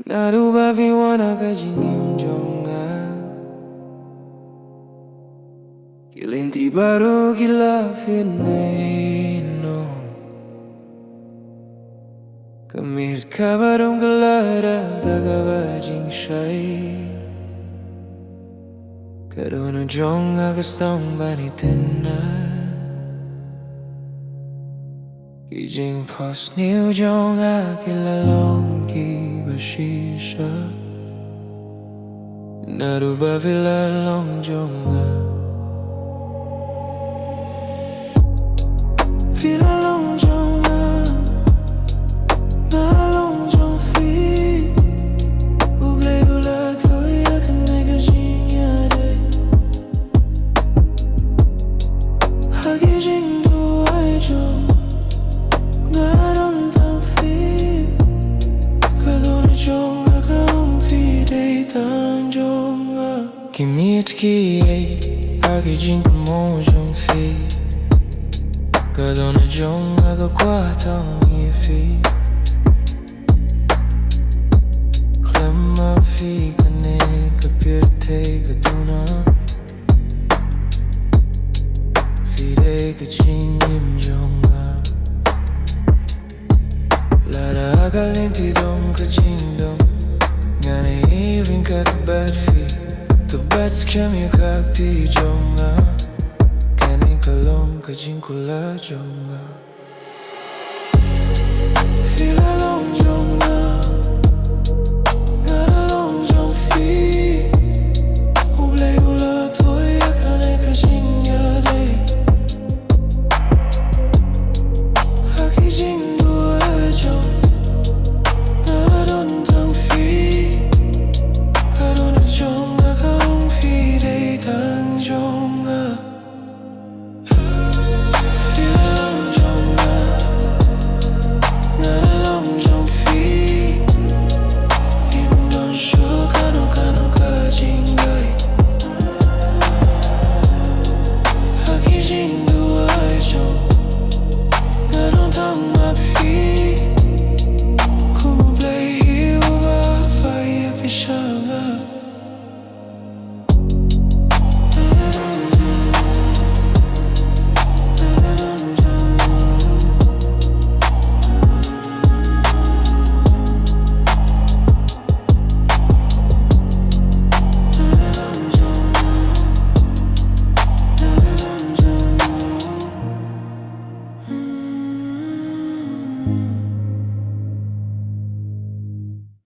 Narubavi wana ka jingim jonga Kilinti baru kila fineno Kamir kabarum gelara tagaba jingshai Karunu jonga kastong bani tinna Kijing pos new jonga kilalong kiba shisha Naruba vilalong jonga Vilalong jonga Nalong jong fi U Blei ula toya kanega jingiade Hagi jingthoh ai jong Kimit kieit Hagi jingkular jong fi Kadona jong aga kwatang ifi Khlemma fi kane kapirte katuna Phi Dei Jong Nga Lara kalinti dong ka jingdom Ngane even kat bad fi The bats kami Phi Dei Jong Nga Kane kalong ka jingkular jong nga